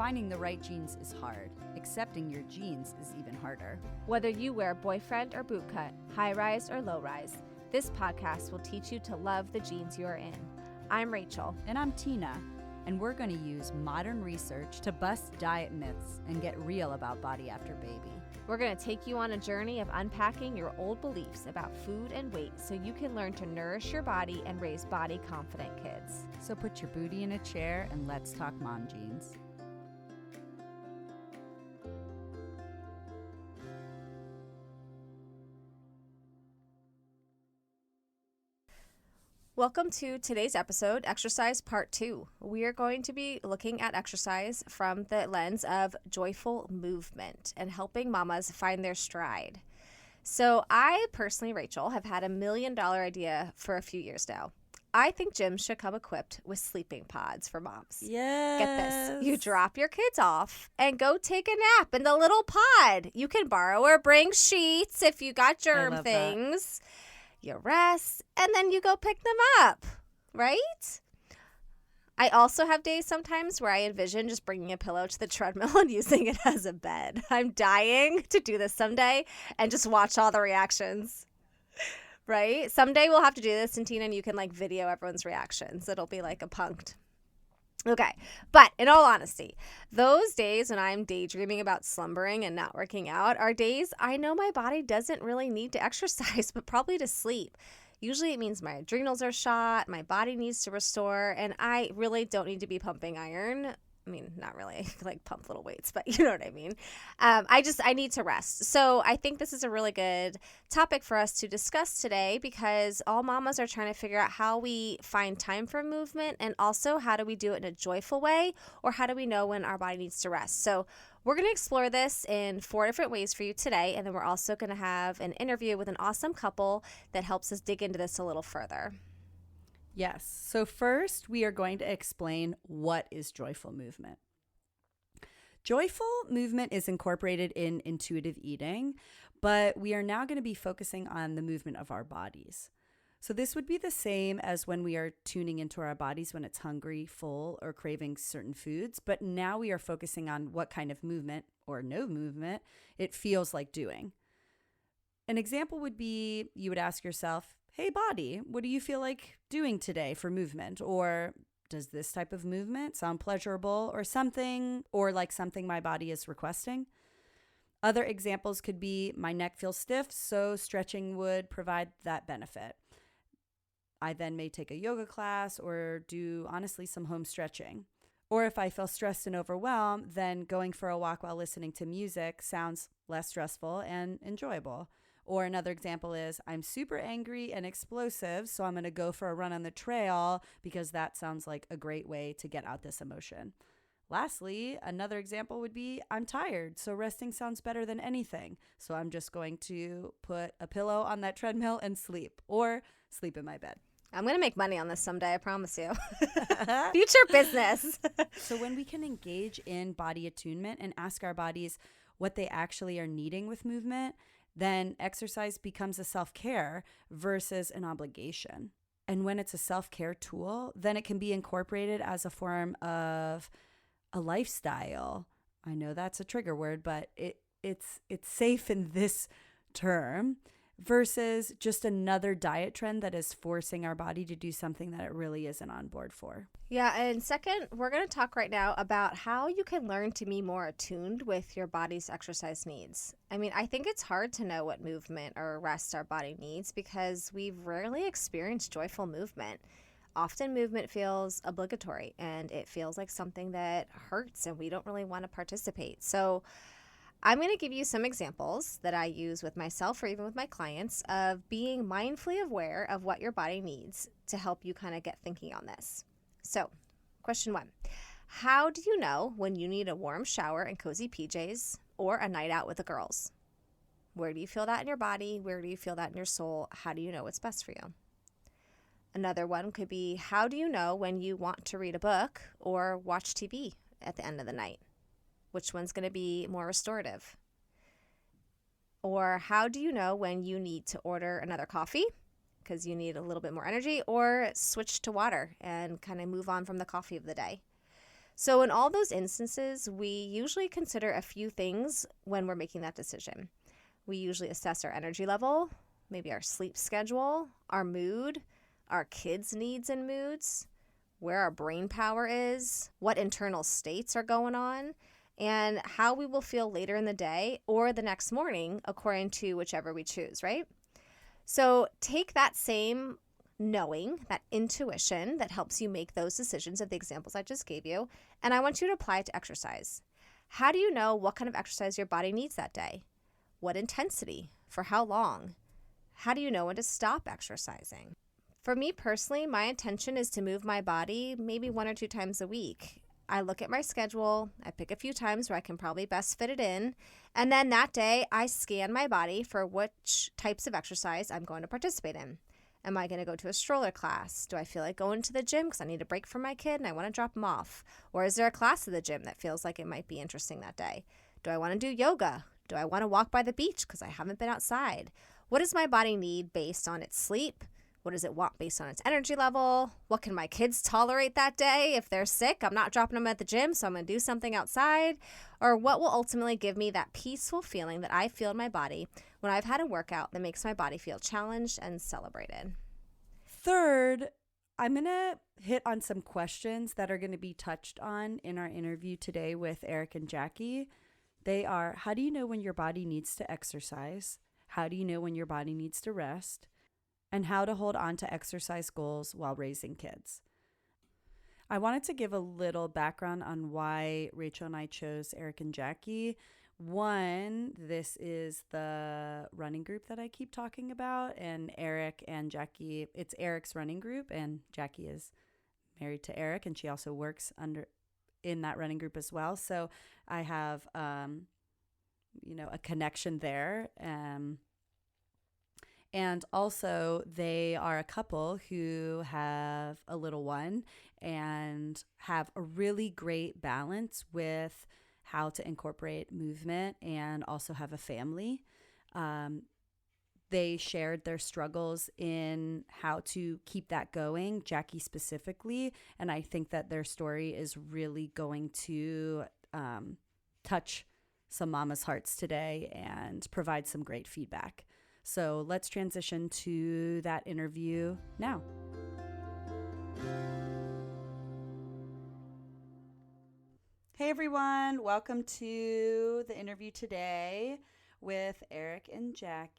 finding the right jeans is hard. Accepting your jeans is even harder. Whether you wear boyfriend or boot cut, high rise or low rise, this podcast will teach you to love the jeans you are in. I'm Rachel. And I'm Tina. And we're going to use modern research to bust diet myths and get real about body after baby. We're going to take you on a journey of unpacking your old beliefs about food and weight so you can learn to nourish your body and raise body-confident kids. So put your booty in a chair and let's talk mom jeans. Welcome to today's episode, Exercise Part 2. We are going to be looking at exercise from the lens of joyful movement and helping mamas find their stride. So I personally, Rachel, have had $1 million idea for a few years now. I think gyms should come equipped with sleeping pods for moms. Yes. Get this. You drop your kids off and go take a nap in the little pod. You can borrow or bring sheets if you got germ things. That. You rest, and then you go pick them up, right? I also have days sometimes where I envision just bringing a pillow to the treadmill and using it as a bed. I'm dying to do this someday and just watch all the reactions, right? Someday we'll have to do this, and Tina, and you can video everyone's reactions. It'll be like a punked. Okay, but in all honesty, those days when I'm daydreaming about slumbering and not working out are days I know my body doesn't really need to exercise, but probably to sleep. Usually it means my adrenals are shot, my body needs to restore, and I really don't need to be pumping iron. I mean, not really, pump little weights, but you know what I mean. I need to rest. So I think this is a really good topic for us to discuss today because all mamas are trying to figure out how we find time for movement and also how do we do it in a joyful way or how do we know when our body needs to rest. So we're going to explore this in 4 different ways for you today, and then we're also going to have an interview with an awesome couple that helps us dig into this a little further. Yes. So first, we are going to explain what is joyful movement. Joyful movement is incorporated in intuitive eating, but we are now going to be focusing on the movement of our bodies. So this would be the same as when we are tuning into our bodies when it's hungry, full, or craving certain foods, but now we are focusing on what kind of movement or no movement it feels like doing. An example would be you would ask yourself, hey, body, what do you feel like doing today for movement? Or does this type of movement sound pleasurable or something, or like something my body is requesting? Other examples could be my neck feels stiff, so stretching would provide that benefit. I then may take a yoga class or do, honestly, some home stretching. Or if I feel stressed and overwhelmed, then going for a walk while listening to music sounds less stressful and enjoyable. Or another example is I'm super angry and explosive, so I'm going to go for a run on the trail because that sounds like a great way to get out this emotion. Lastly, another example would be I'm tired, so resting sounds better than anything. So I'm just going to put a pillow on that treadmill and sleep, or sleep in my bed. I'm going to make money on this someday, I promise you. Future business. So when we can engage in body attunement and ask our bodies what they actually are needing with movement, then exercise becomes a self-care versus an obligation. And when it's a self-care tool, then it can be incorporated as a form of a lifestyle. I know that's a trigger word, but it's safe in this term versus just another diet trend that is forcing our body to do something that it really isn't on board for. Yeah, and second, we're going to talk right now about how you can learn to be more attuned with your body's exercise needs. I mean, I think it's hard to know what movement or rest our body needs because we've rarely experienced joyful movement. Often movement feels obligatory and it feels like something that hurts and we don't really want to participate. So I'm going to give you some examples that I use with myself or even with my clients of being mindfully aware of what your body needs to help you kind of get thinking on this. So, question 1, how do you know when you need a warm shower and cozy PJs or a night out with the girls? Where do you feel that in your body? Where do you feel that in your soul? How do you know what's best for you? Another one could be, how do you know when you want to read a book or watch TV at the end of the night? Which one's going to be more restorative? Or how do you know when you need to order another coffee because you need a little bit more energy or switch to water and kind of move on from the coffee of the day? So, in all those instances, we usually consider a few things when we're making that decision. We usually assess our energy level, maybe our sleep schedule, our mood, our kids' needs and moods, where our brain power is, what internal states are going on, and how we will feel later in the day or the next morning, according to whichever we choose, right? So take that same knowing, that intuition that helps you make those decisions of the examples I just gave you, and I want you to apply it to exercise. How do you know what kind of exercise your body needs that day? What intensity? For how long? How do you know when to stop exercising? For me personally, my intention is to move my body maybe 1 or 2 times a week. I look at my schedule, I pick a few times where I can probably best fit it in, and then that day I scan my body for which types of exercise I'm going to participate in. Am I going to go to a stroller class? Do I feel like going to the gym because I need a break from my kid and I want to drop him off? Or is there a class at the gym that feels like it might be interesting that day? Do I want to do yoga? Do I want to walk by the beach because I haven't been outside? What does my body need based on its sleep? What does it want based on its energy level? What can my kids tolerate that day? If they're sick, I'm not dropping them at the gym, so I'm going to do something outside. Or what will ultimately give me that peaceful feeling that I feel in my body when I've had a workout that makes my body feel challenged and celebrated? Third, I'm going to hit on some questions that are going to be touched on in our interview today with Erik and Jacque. They are, how do you know when your body needs to exercise? How do you know when your body needs to rest? And how to hold on to exercise goals while raising kids. I wanted to give a little background on why Rachel and I chose Erik and Jacque. One, this is the running group that I keep talking about, and Erik and Jacque, it's Erik's running group, and Jacque is married to Erik, and she also works in that running group as well. So I have, a connection there. And also, they are a couple who have a little one and have a really great balance with how to incorporate movement and also have a family. They shared their struggles in how to keep that going, Jacque specifically. And I think that their story is really going to touch some mamas' hearts today and provide some great feedback. So let's transition to that interview now. Hey everyone, welcome to the interview today with Erik and Jacque.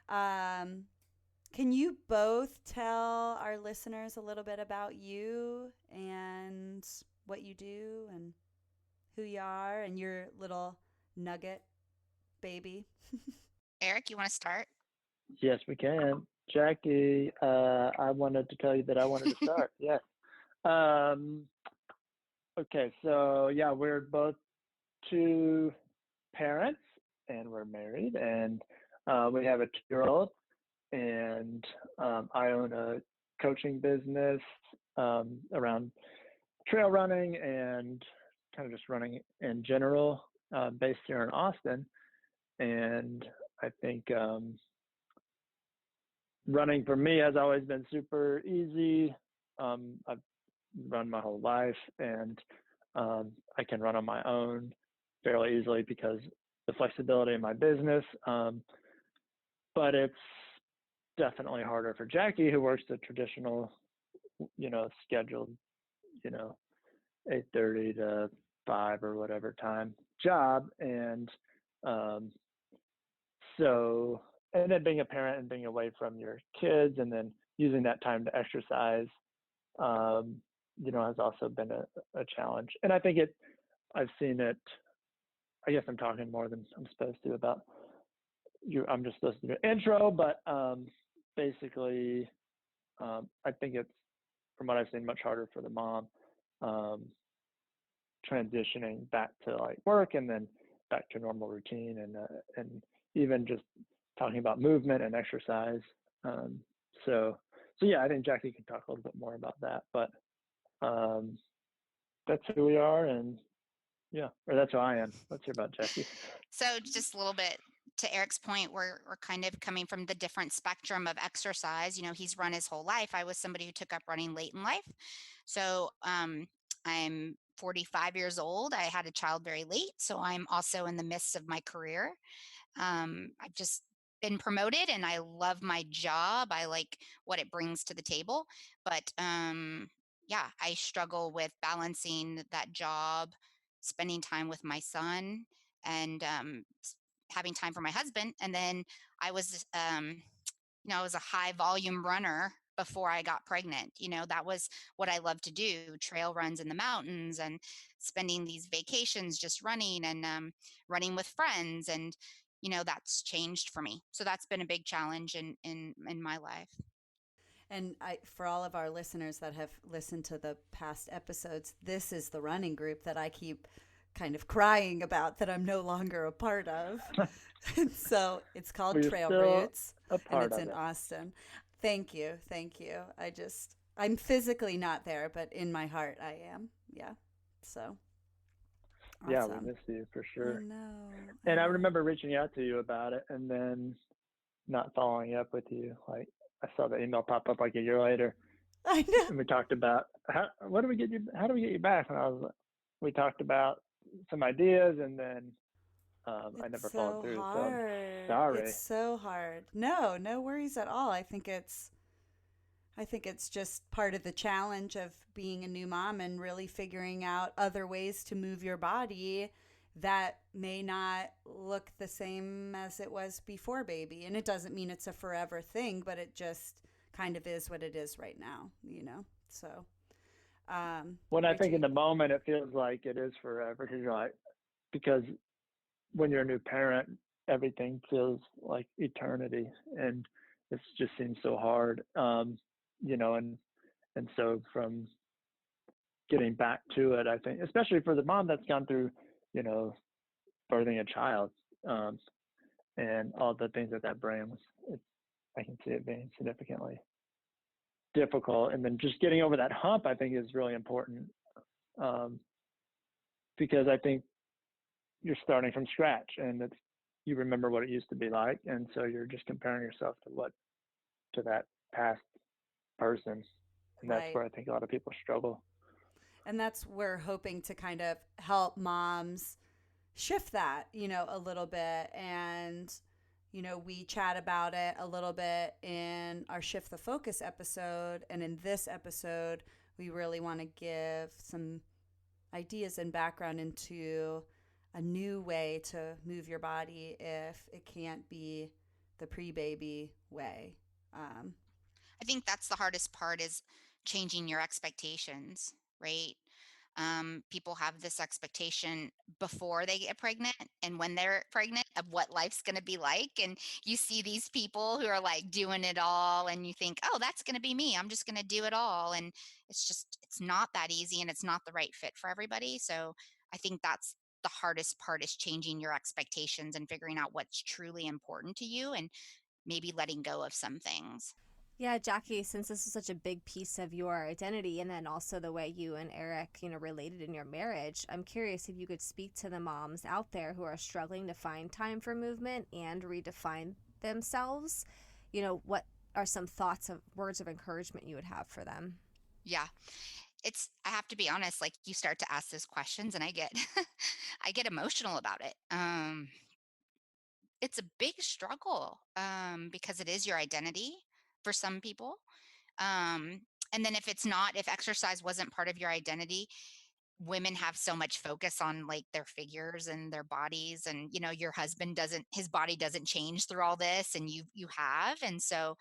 Can you both tell our listeners a little bit about you and what you do and who you are and your little nugget baby? Erik, you want to start? Yes, we can. Jacque, I wanted to tell you that I wanted to start. Yes. Okay, so yeah, we're both two parents and we're married, and we have a 2-year-old, and I own a coaching business around trail running and kind of just running in general, based here in Austin. And I think running for me has always been super easy. I've run my whole life, and I can run on my own fairly easily because the flexibility in my business. But it's definitely harder for Jacque, who works the traditional, scheduled, 8:30 to 5 or whatever time job. And so, and then being a parent and being away from your kids and then using that time to exercise, has also been a challenge. And I think I've seen it, I guess I'm talking more than I'm supposed to about you. I'm just supposed to do an intro, but basically, I think it's, from what I've seen, much harder for the mom, transitioning back to like work and then back to normal routine, and even just talking about movement and exercise. So yeah, I think Jacque can talk a little bit more about that, but that's who we are, and yeah, or that's who I am. Let's hear about Jacque. So just a little bit to Erik's point, we're kind of coming from the different spectrum of exercise. He's run his whole life. I was somebody who took up running late in life. So I'm 45 years old. I had a child very late, so I'm also in the midst of my career. I've just been promoted and I love my job. I like what it brings to the table. But yeah, I struggle with balancing that job, spending time with my son, and having time for my husband. And then I was, I was a high volume runner before I got pregnant. That was what I love to do, trail runs in the mountains and spending these vacations just running and running with friends. And, that's changed for me. So that's been a big challenge in my life. And for all of our listeners that have listened to the past episodes, this is the running group that I keep kind of crying about that I'm no longer a part of. So it's called We're Trail still Roots, a and part it's of in it. Austin. Thank you. Thank you. I'm physically not there, but in my heart I am. Yeah. So Yeah, we awesome. miss you for I sure. know. And I remember reaching out to you about it and then not following up with you. Like I saw the email pop up like a year later, I know. and we talked about how do we get you back? And we talked about some ideas, and then I It's never followed so through. So I'm hard. It's sorry. so hard. No, no worries at all. I think it's just part of the challenge of being a new mom and really figuring out other ways to move your body that may not look the same as it was before baby. And it doesn't mean it's a forever thing, but it just kind of is what it is right now. So, When I think in reaching, the moment, it feels like it is forever because when you're a new parent, everything feels like eternity, and it just seems so hard. And so from getting back to it, I think, especially for the mom that's gone through, you know, birthing a child, um, and all the things that brings, I can see it being significantly difficult. And then just getting over that hump, I think, is really important, um, because I think you're starting from scratch, and you remember what it used to be like, and so you're just comparing yourself to that past person, and that's right. where I think a lot of people struggle. And that's we're hoping to kind of help moms shift that, a little bit. And, we chat about it a little bit in our Shift the Focus episode. And in this episode, we really want to give some ideas and background into a new way to move your body if it can't be the pre baby way. Um, I think that's the hardest part is changing your expectations, right? People have this expectation before they get pregnant and when they're pregnant of what life's going to be like. And you see these people who are like doing it all, and you think, oh, that's going to be me. I'm just going to do it all. And it's not that easy, and it's not the right fit for everybody. So I think that's the hardest part is changing your expectations and figuring out what's truly important to you and maybe letting go of some things. Yeah, Jacque, since this is such a big piece of your identity and then also the way you and Erik, related in your marriage, I'm curious if you could speak to the moms out there who are struggling to find time for movement and redefine themselves. What are some thoughts of words of encouragement you would have for them? Yeah. I have to be honest, like you start to ask those questions and I get I get emotional about it. It's a big struggle because it is your identity for some people. Um and then if exercise wasn't part of your identity, women have so much focus on like their figures and their bodies, and your husband doesn't his body doesn't change through all this, and you have. And so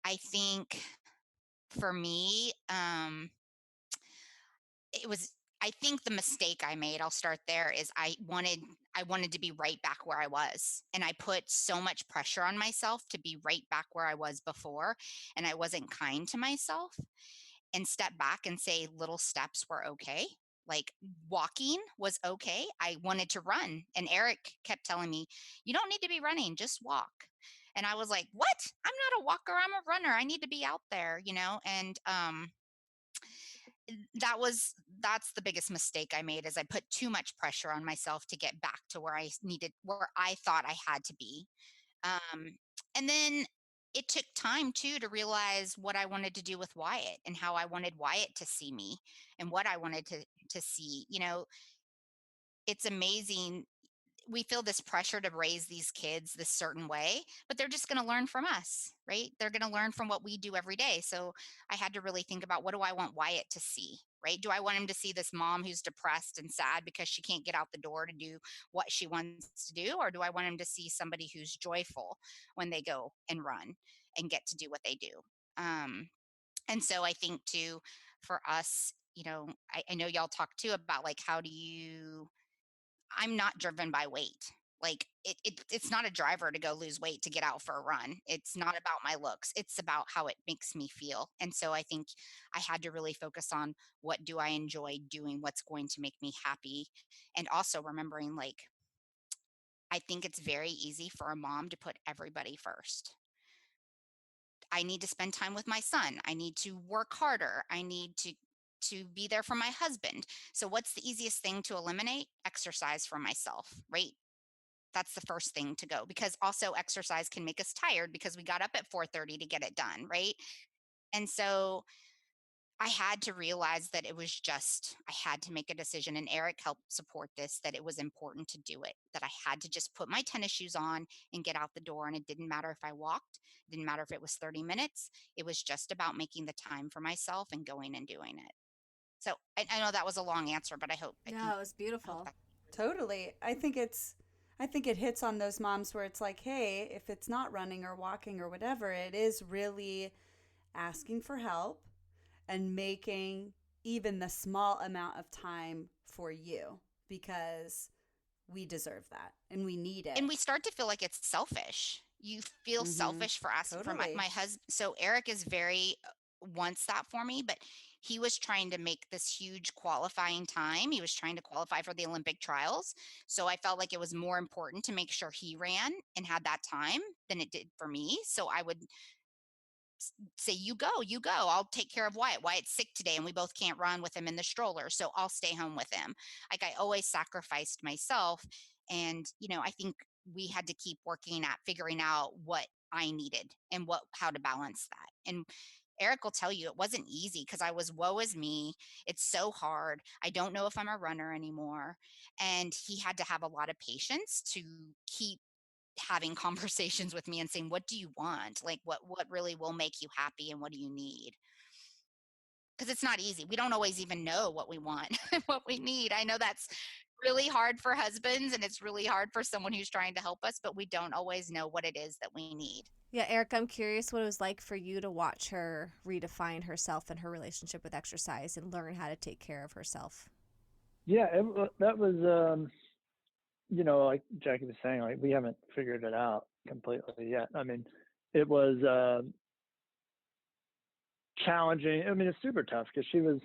I think for me, it was I think the mistake I made, I'll start there, is I wanted to be right back where I was. And I put so much pressure on myself to be right back where I was before, and I wasn't kind to myself, and step back and say little steps were okay. Like walking was okay. I wanted to run, and Erik kept telling me, "You don't need to be running, just walk." And I was like, "What? I'm not a walker, I'm a runner. I need to be out there." And that's the biggest mistake I made, is I put too much pressure on myself to get back to where I thought I had to be. Um, and then it took time too to realize what I wanted to do with Wyatt and how I wanted Wyatt to see me and what I wanted to see. It's amazing. We feel this pressure to raise these kids this certain way, but they're just going to learn from us, right? They're going to learn from what we do every day. So I had to really think about, what do I want Wyatt to see, right? Do I want him to see this mom who's depressed and sad because she can't get out the door to do what she wants to do? Or do I want him to see somebody who's joyful when they go and run and get to do what they do? Um, and so I think too, for us, I know y'all talk too about like, I'm not driven by weight. Like it's not a driver to go lose weight to get out for a run. It's not about my looks. It's about how it makes me feel. And so I think I had to really focus on, what do I enjoy doing? What's going to make me happy? And also remembering, like, I think it's very easy for a mom to put everybody first. I need to spend time with my son. I need to work harder. I need to be there for my husband. So what's the easiest thing to eliminate? Exercise for myself, right? That's the first thing to go, because also exercise can make us tired because we got up at 4:30 to get it done, right? And so I had to realize that I had to make a decision, and Erik helped support this, that it was important to do it, that I had to just put my tennis shoes on and get out the door. And it didn't matter if I walked, it didn't matter if it was 30 minutes. It was just about making the time for myself and going and doing it. So I know that was a long answer, but No, it was I hope beautiful. that. Totally. I think it hits on those moms where it's like, hey, if it's not running or walking or whatever, it is really asking for help and making even the small amount of time for you, because we deserve that and we need it. And we start to feel like it's selfish. You feel Mm-hmm. selfish for asking for my Totally. husband. So Erik is very, wants that for me, but he was trying to make this huge qualifying time. He was trying to qualify for the Olympic trials. So I felt like it was more important to make sure he ran and had that time than it did for me. So I would say, you go, I'll take care of Wyatt's sick today and we both can't run with him in the stroller, so I'll stay home with him. Like, I always sacrificed myself. And I think we had to keep working at figuring out what I needed and how to balance that. And Erik will tell you it wasn't easy, because I was, woe is me, it's so hard, I don't know if I'm a runner anymore. And he had to have a lot of patience to keep having conversations with me and saying, what do you want? Like, what really will make you happy and what do you need? Because it's not easy. We don't always even know what we want and what we need. I know that's really hard for husbands, and it's really hard for someone who's trying to help us, but we don't always know what it is that we need. Yeah, Erik, I'm curious what it was like for you to watch her redefine herself and her relationship with exercise and learn how to take care of herself. Yeah, that was, like Jacque was saying, like, we haven't figured it out completely yet. I mean, it was challenging. I mean, it's super tough because she was,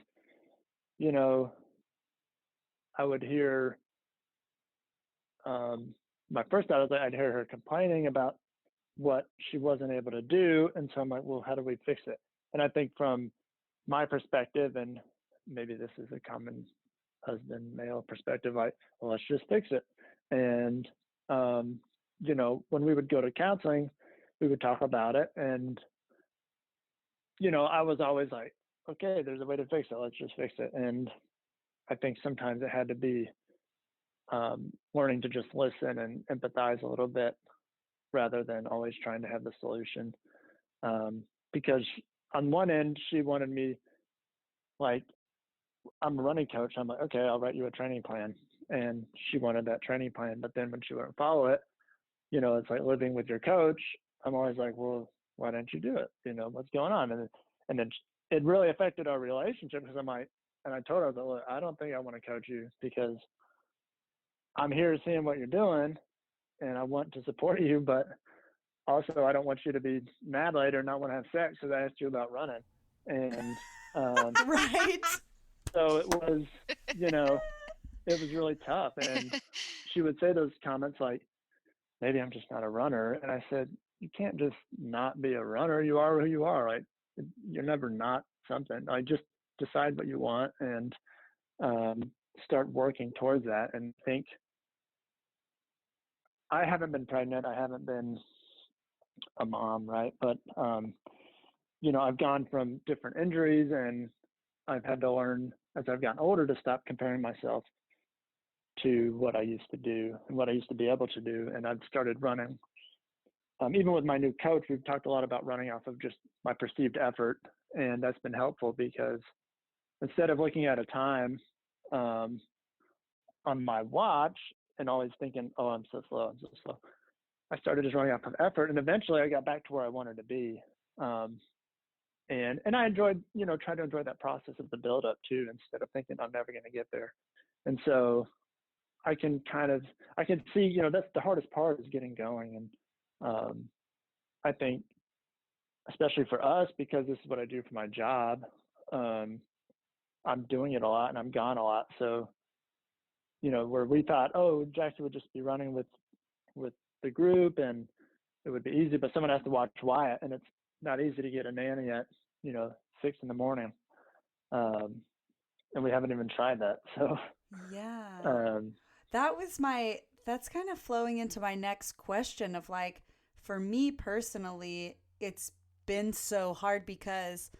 you know, I would hear, my first thought was I'd hear her complaining about what she wasn't able to do. And so I'm like, well, how do we fix it? And I think from my perspective, and maybe this is a common husband male perspective, like, well, let's just fix it. And, when we would go to counseling, we would talk about it. And, I was always like, okay, there's a way to fix it. Let's just fix it. And I think sometimes it had to be learning to just listen and empathize a little bit rather than always trying to have the solution. Because on one end, she wanted me, like, I'm a running coach. I'm like, okay, I'll write you a training plan. And she wanted that training plan. But then when she wouldn't follow it, it's like living with your coach. I'm always like, well, why don't you do it? What's going on? And then it really affected our relationship, because I'm like, and I told her, that, look, I don't think I want to coach you, because I'm here seeing what you're doing and I want to support you, but also I don't want you to be mad later and not want to have sex because I asked you about running. And Right. so it was, it was really tough. And she would say those comments like, maybe I'm just not a runner. And I said, you can't just not be a runner. You are who you are. Like, you're never not something. Like, just decide what you want and start working towards that. And think, I haven't been pregnant. I haven't been a mom, right? But I've gone from different injuries, and I've had to learn as I've gotten older to stop comparing myself to what I used to do and what I used to be able to do. And I've started running. Even with my new coach, we've talked a lot about running off of just my perceived effort, and that's been helpful because instead of looking at a time on my watch and always thinking, "Oh, I'm so slow, I'm so slow," I started just running off of effort, and eventually I got back to where I wanted to be. Um, and I enjoyed, trying to enjoy that process of the build up too, instead of thinking I'm never going to get there. And so I can see, that's the hardest part is getting going. And I think, especially for us, because this is what I do for my job, I'm doing it a lot and I'm gone a lot. So, where we thought, oh, Jacque would just be running with the group and it would be easy, but someone has to watch Wyatt, and it's not easy to get a nanny at 6 a.m. And we haven't even tried that. So Yeah. That's kind of flowing into my next question of like, for me personally, it's been so hard because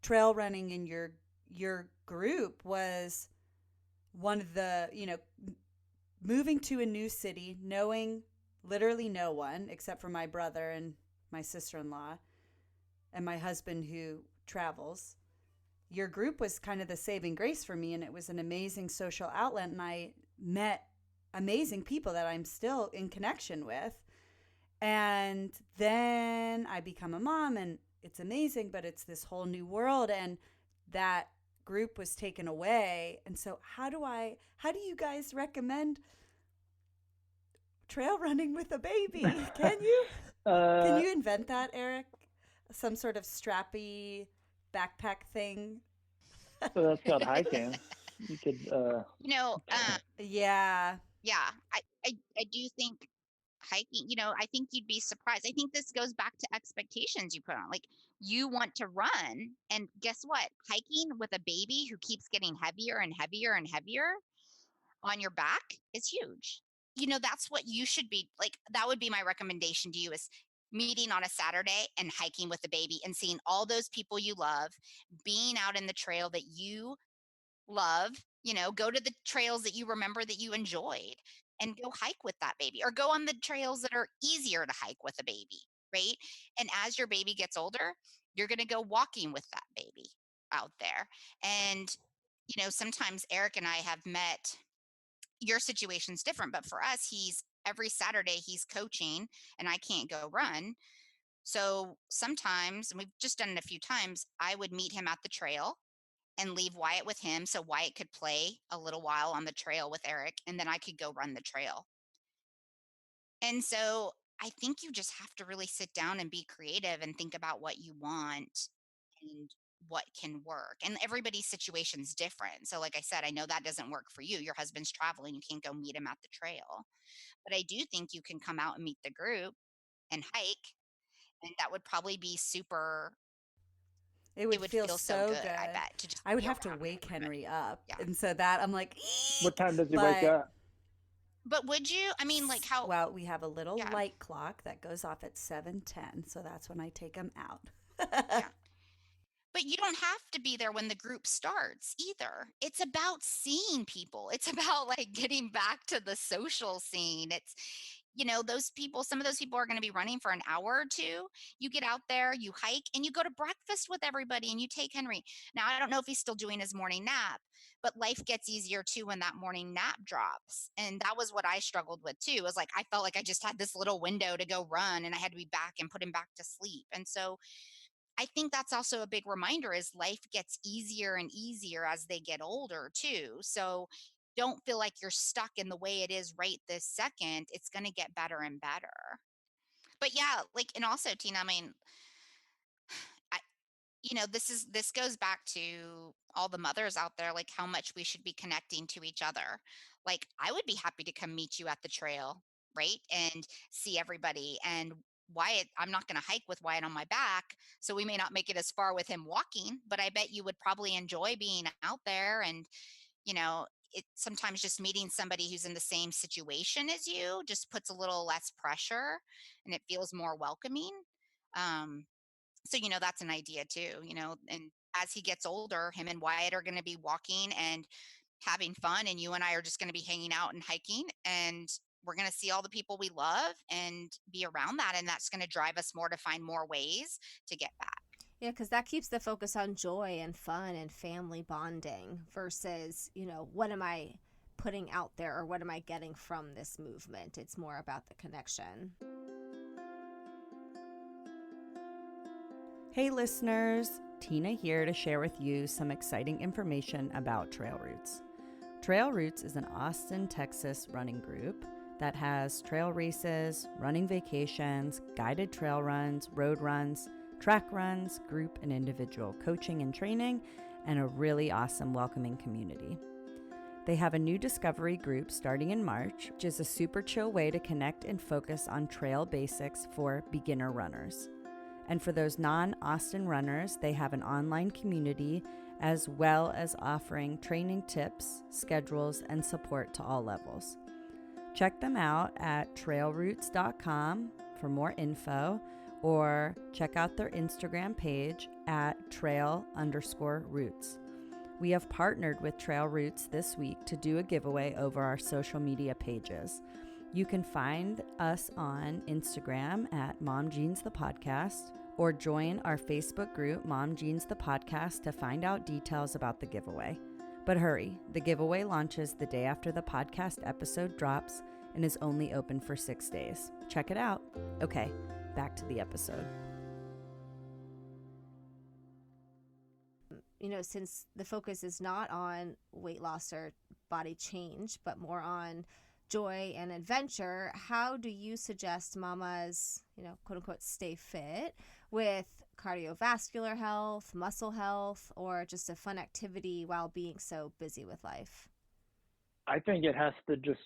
trail running in your group was one of the, moving to a new city, knowing literally no one except for my brother and my sister-in-law and my husband who travels. Your group was kind of the saving grace for me, and it was an amazing social outlet, and I met amazing people that I'm still in connection with. And then I become a mom, and it's amazing, but it's this whole new world, and that group was taken away. And so how do you guys recommend trail running with a baby? Can you invent that, Erik? Some sort of strappy backpack thing? so that's called hiking. You could, You know, Yeah. yeah, I do think hiking, I think you'd be surprised. I think this goes back to expectations you put on. Like, you want to run, and guess what? Hiking with a baby who keeps getting heavier and heavier and heavier on your back is huge. That's what you should be like. That would be my recommendation to you is meeting on a Saturday and hiking with the baby and seeing all those people you love, being out in the trail that you love, go to the trails that you remember that you enjoyed and go hike with that baby, or go on the trails that are easier to hike with a baby, right? And as your baby gets older, you're going to go walking with that baby out there. And, sometimes Erik and I have met, your situation's different, but for us, every Saturday he's coaching and I can't go run. So sometimes, and we've just done it a few times, I would meet him at the trail and leave Wyatt with him so Wyatt could play a little while on the trail with Erik, and then I could go run the trail. And so I think you just have to really sit down and be creative and think about what you want and what can work. And everybody's situation's different. So, like I said, I know that doesn't work for you. Your husband's traveling, you can't go meet him at the trail. But I do think you can come out and meet the group and hike. And that would probably be super, It it would would feel feel so so good, I good. bet, to just I would be have to around wake everybody. Henry up. Yeah. And so that I'm like, what eek. time does he wake But up? But would you? I mean, like, how? well, we have a little Yeah, light clock that goes off at 7:10, so that's when I take him out. yeah. But you don't have to be there when the group starts either. It's about seeing people. It's about like getting back to the social scene. It's, those people, some of those people are going to be running for an hour or two. You get out there, you hike, and you go to breakfast with everybody and you take Henry. Now, I don't know if he's still doing his morning nap, but life gets easier too when that morning nap drops. And that was what I struggled with too. Was like, I felt like I just had this little window to go run and I had to be back and put him back to sleep. And so, I think that's also a big reminder is life gets easier and easier as they get older too. So don't feel like you're stuck in the way it is right this second. It's going to get better and better. But yeah, like, and also Tina, I mean, I, this goes back to all the mothers out there, like how much we should be connecting to each other. Like, I would be happy to come meet you at the trail, right? And see everybody. And Wyatt, I'm not going to hike with Wyatt on my back, so we may not make it as far with him walking, but I bet you would probably enjoy being out there. And, you know, it sometimes just meeting somebody who's in the same situation as you just puts a little less pressure and it feels more welcoming. Um, so, that's an idea too, and as he gets older, him and Wyatt are going to be walking and having fun, and you and I are just going to be hanging out and hiking, and we're going to see all the people we love and be around that. And that's going to drive us more to find more ways to get back. Yeah, because that keeps the focus on joy and fun and family bonding versus, what am I putting out there or what am I getting from this movement? It's more about the connection. Hey listeners, Tina here to share with you some exciting information about Trail Roots. Trail Roots is an Austin, Texas running group that has trail races, running vacations, guided trail runs, road runs, track runs, group and individual coaching and training, and a really awesome welcoming community. They have a new discovery group starting in March, which is a super chill way to connect and focus on trail basics for beginner runners. And for those non-Austin runners, they have an online community as well as offering training tips, schedules, and support to all levels. Check them out at trailroots.com for more info, or check out their Instagram page at trail_roots. We have partnered with Trail Roots this week to do a giveaway over our social media pages. You can find us on Instagram at Mom Jeans the Podcast, or join our Facebook group Mom Jeans the Podcast to find out details about the giveaway. But hurry, the giveaway launches the day after the podcast episode drops and is only open for 6 days. Check it out. Okay, back to the episode. Since the focus is not on weight loss or body change, but more on joy and adventure, how do you suggest mamas, quote unquote, stay fit with cardiovascular health, muscle health, or just a fun activity while being so busy with life? I think it has to just,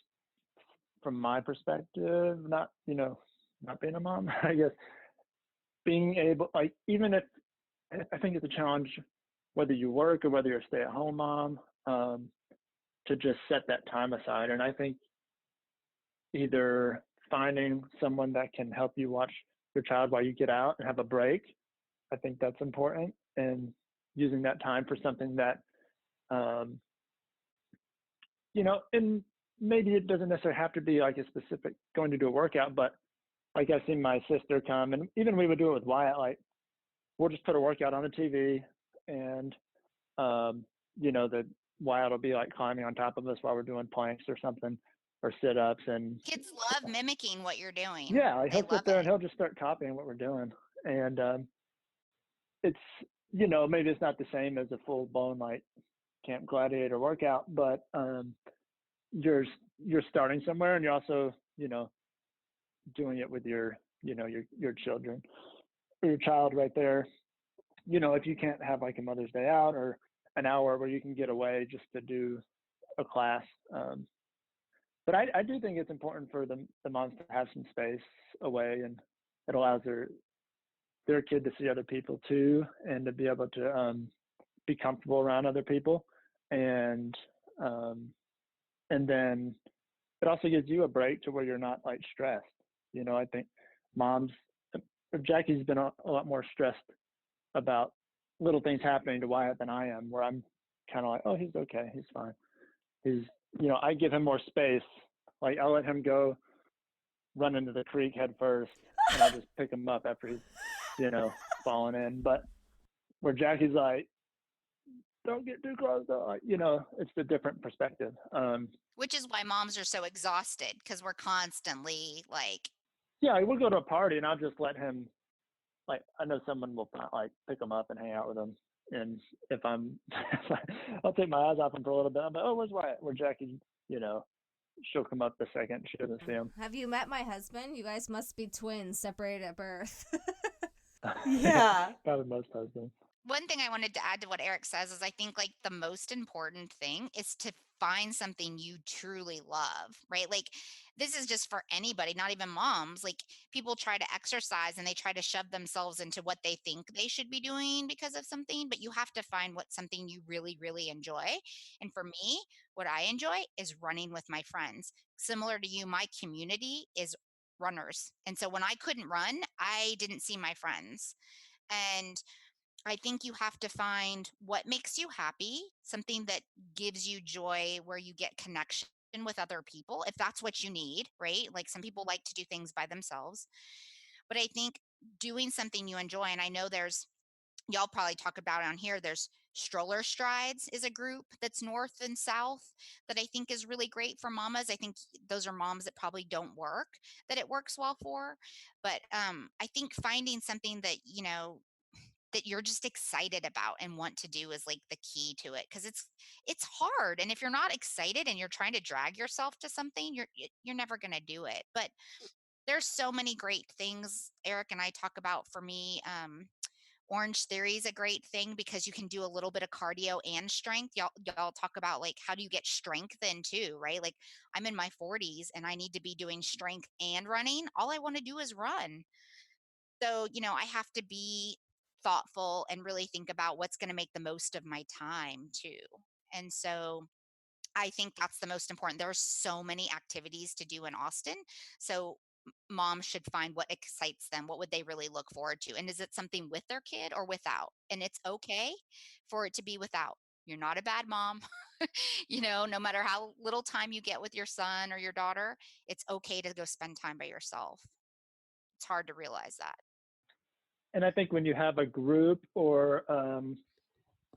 from my perspective, not being a mom, I guess, being able, even if, I think it's a challenge, whether you work or whether you're a stay-at-home mom, to just set that time aside. And I think either finding someone that can help you watch your child while you get out and have a break, I think that's important, and using that time for something that, and maybe it doesn't necessarily have to be like a specific going to do a workout, but like I've seen my sister come, and even we would do it with Wyatt, like we'll just put a workout on the TV, and the Wyatt will be like climbing on top of us while we're doing planks or something, or sit-ups. And Kids love mimicking what you're doing. Yeah, like They he'll sit there and he'll just start copying what we're doing. And it's, maybe it's not the same as a full-blown like Camp Gladiator workout, but you're starting somewhere, and you're also, doing it with your children, or your child right there. If you can't have like a Mother's Day out or an hour where you can get away just to do a class. But I do think it's important for the moms to have some space away, and it allows their kid to see other people too, and to be able to be comfortable around other people. And then it also gives you a break to where you're not like stressed. I think moms, Jackie's been a lot more stressed about little things happening to Wyatt than I am, where I'm kind of like, oh, he's okay, he's fine. I give him more space. Like I'll let him go run into the creek head first, and I'll just pick him up after he's, fallen in. But where Jackie's like, don't get too close, though. It's a different perspective. Which is why moms are so exhausted, because we're constantly like. Yeah, we'll go to a party, and I'll just let him. Like I know someone will like pick him up and hang out with him, and if I'll take my eyes off him for a little bit. I'm like, oh, where's Wyatt? Where Jackie? She'll come up the second she doesn't see him. Have you met my husband? You guys must be twins, separated at birth. Yeah. Probably most husbands. one thing I wanted to add to what Eric says is I think like the most important thing is to find something you truly love, right? Like this is just for anybody, not even moms. Like people try to exercise and they try to shove themselves into what they think they should be doing because of something, but you have to find what something you really, really enjoy. And for me, what I enjoy is running with my friends. Similar to you, my community is runners. And so when I couldn't run, I didn't see my friends. And I think you have to find what makes you happy, something that gives you joy, where you get connection with other people, if that's what you need, right? Like some people like to do things by themselves. But I think doing something you enjoy, and I know y'all probably talk about it on here, there's Stroller Strides is a group that's north and south that I think is really great for mamas. I think those are moms that probably don't work, that it works well for. But I think finding something that, that you're just excited about and want to do is like the key to it, because it's hard, and if you're not excited and you're trying to drag yourself to something, you're never going to do it. But there's so many great things Eric and I talk about. For me, Orange Theory is a great thing because you can do a little bit of cardio and strength. Y'all talk about like how do you get strength in too, right? Like I'm in my 40s and I need to be doing strength and running. All I want to do is run. So, I have to be thoughtful and really think about what's going to make the most of my time too. And so I think that's the most important. There are so many activities to do in Austin. So moms should find what excites them. What would they really look forward to? And is it something with their kid or without? And it's okay for it to be without. You're not a bad mom. No matter how little time you get with your son or your daughter, it's okay to go spend time by yourself. It's hard to realize that. And I think when you have a group or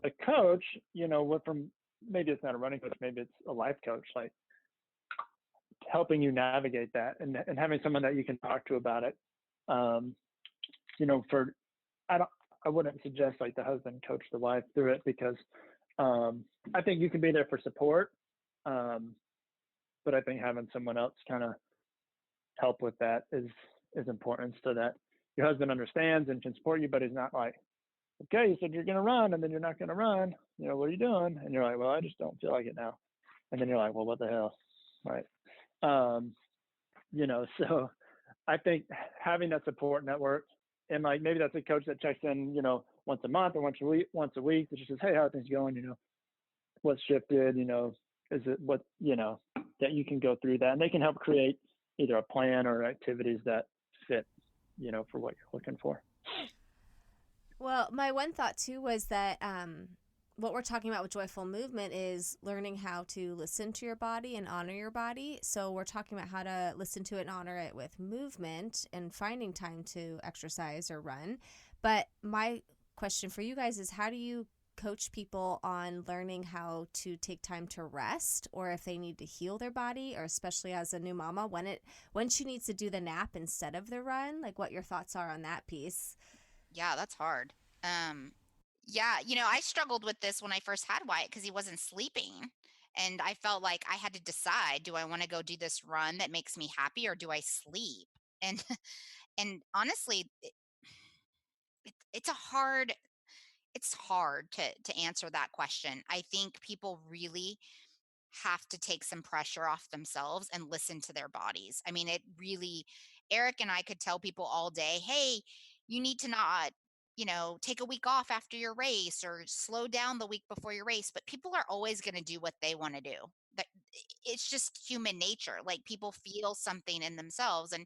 a coach, what from maybe it's not a running coach, maybe it's a life coach, like helping you navigate that and having someone that you can talk to about it. For I wouldn't suggest like the husband coach the wife through it because I think you can be there for support, but I think having someone else kind of help with that is important so that your husband understands and can support you, but he's not like, okay, you said you're going to run and then you're not going to run. What are you doing? And you're like, well, I just don't feel like it now. And then you're like, well, what the hell? Right. So I think having that support network and like maybe that's a coach that checks in, once a month or once a week that just says, hey, how are things going? What's shifted, is it what, that you can go through that and they can help create either a plan or activities that fit, for what you're looking for. Well, my one thought too was that what we're talking about with joyful movement is learning how to listen to your body and honor your body. So we're talking about how to listen to it and honor it with movement and finding time to exercise or run. But my question for you guys is, how do you coach people on learning how to take time to rest, or if they need to heal their body, or especially as a new mama when she needs to do the nap instead of the run, like what your thoughts are on that piece? Yeah, that's hard. Yeah, I struggled with this when I first had Wyatt because he wasn't sleeping. And I felt like I had to decide, do I want to go do this run that makes me happy or do I sleep? And and honestly, it's hard to answer that question. I think people really have to take some pressure off themselves and listen to their bodies. I mean, it really, Eric and I could tell people all day, hey, you need to not, take a week off after your race or slow down the week before your race. But people are always going to do what they want to do. That it's just human nature. Like people feel something in themselves and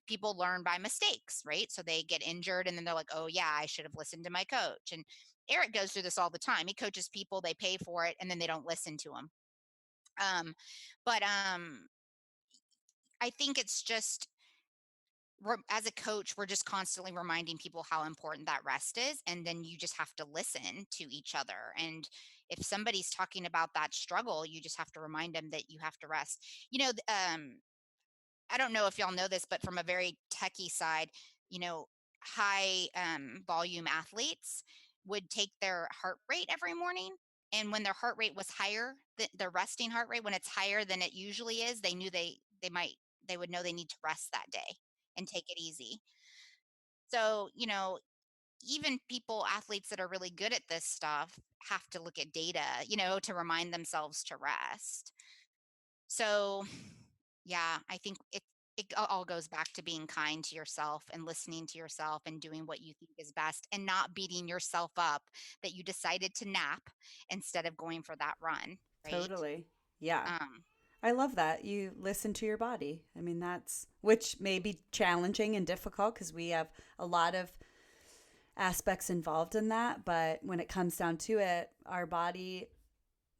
people learn by mistakes, right? So they get injured and then they're like, oh, yeah, I should have listened to my coach. And Eric goes through this all the time. He coaches people, they pay for it, and then they don't listen to him. But I think it's just as a coach, we're just constantly reminding people how important that rest is, and then you just have to listen to each other. And if somebody's talking about that struggle, you just have to remind them that you have to rest. I don't know if y'all know this, but from a very techie side, high volume athletes would take their heart rate every morning. And when their heart rate was higher, their resting heart rate, when it's higher than it usually is, they knew they would know they need to rest that day and take it easy. So, even people, athletes that are really good at this stuff, have to look at data, to remind themselves to rest. So, yeah, I think it all goes back to being kind to yourself and listening to yourself and doing what you think is best and not beating yourself up that you decided to nap instead of going for that run, right? Totally. Yeah. Um, I love that. You listen to your body. I mean, which may be challenging and difficult because we have a lot of aspects involved in that. But when it comes down to it, our body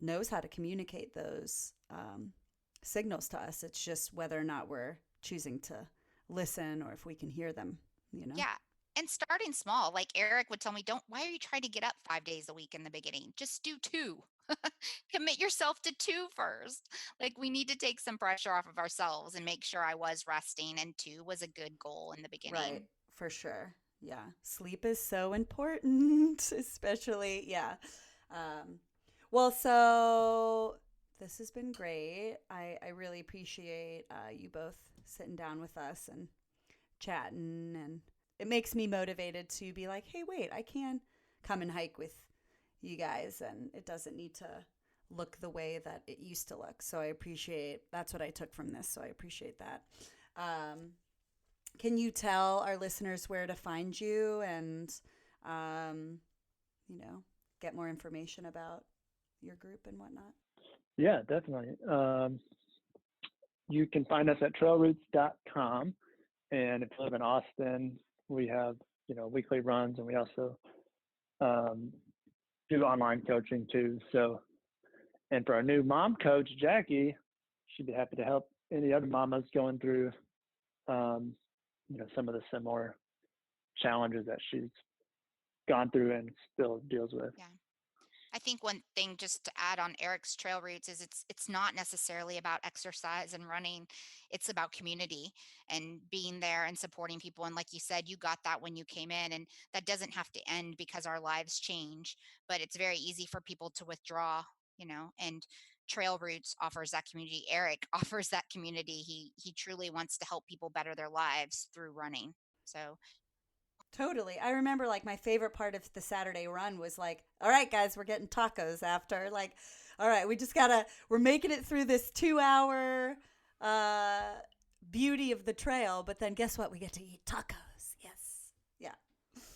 knows how to communicate those signals to us. It's just whether or not we're choosing to listen or if we can hear them. yeah. And starting small, like Erik would tell me, why are you trying to get up 5 days a week in the beginning? Just do two. Commit yourself to two first. Like, we need to take some pressure off of ourselves and make sure I was resting, and two was a good goal in the Right. beginning. For sure. Yeah. Sleep is so important, especially, yeah. Um, well, so this has been great. I really appreciate you both sitting down with us and chatting. And it makes me motivated to be like, hey, wait, I can come and hike with you guys. And it doesn't need to look the way that it used to look. So that's what I took from this. So I appreciate that. Can you tell our listeners where to find you and, um, get more information about your group and whatnot? Yeah, definitely. You can find us at trailroots.com. And if you live in Austin, we have, weekly runs, and we also do online coaching too. So, and for our new mom coach, Jacque, she'd be happy to help any other mamas going through, some of the similar challenges that she's gone through and still deals with. Yeah. I think one thing just to add on Erik's trail routes is it's not necessarily about exercise and running. It's about community and being there and supporting people. And like you said, you got that when you came in, and that doesn't have to end because our lives change, but it's very easy for people to withdraw, and trail routes offers that community. Erik offers that community. He truly wants to help people better their lives through running. So Totally. I remember like my favorite part of the Saturday run was like, all right, guys, we're getting tacos after. Like, all right, we're making it through this 2 hour beauty of the trail. But then guess what? We get to eat tacos. Yes. Yeah.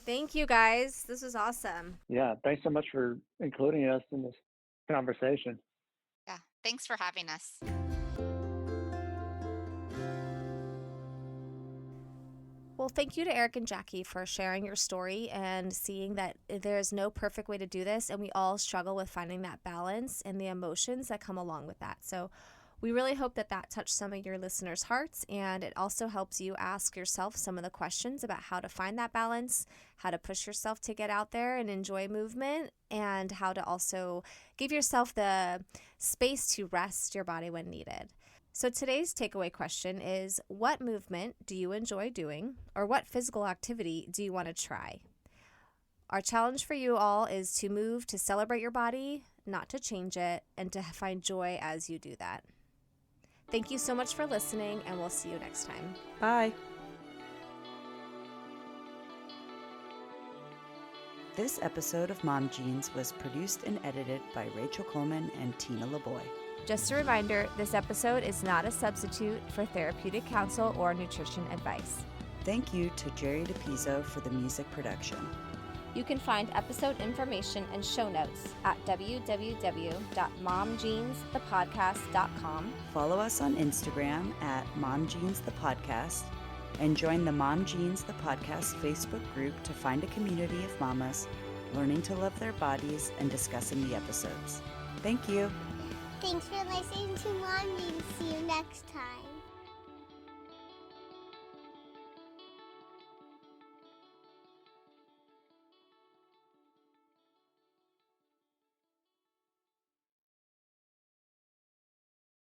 Thank you, guys. This was awesome. Yeah, thanks so much for including us in this conversation. yeah, thanks for having us. Well, thank you to Erik and Jacque for sharing your story and seeing that there is no perfect way to do this, and we all struggle with finding that balance and the emotions that come along with that. So we really hope that touched some of your listeners' hearts, and it also helps you ask yourself some of the questions about how to find that balance, how to push yourself to get out there and enjoy movement, and how to also give yourself the space to rest your body when needed. So today's takeaway question is, what movement do you enjoy doing, or what physical activity do you want to try? Our challenge for you all is to move to celebrate your body, not to change it, and to find joy as you do that. Thank you so much for listening, and we'll see you next time. Bye. This episode of Mom Jeans was produced and edited by Rachel Coleman and Tina LeBoy. Just a reminder, this episode is not a substitute for therapeutic counsel or nutrition advice. Thank you to Jerry DePizzo for the music production. You can find episode information and show notes at www.momjeansthepodcast.com. Follow us on Instagram at momjeansthepodcast and join the Mom Jeans the Podcast Facebook group to find a community of mamas learning to love their bodies and discussing the episodes. Thank you. Thanks for listening to Mom Jeans. See you next time.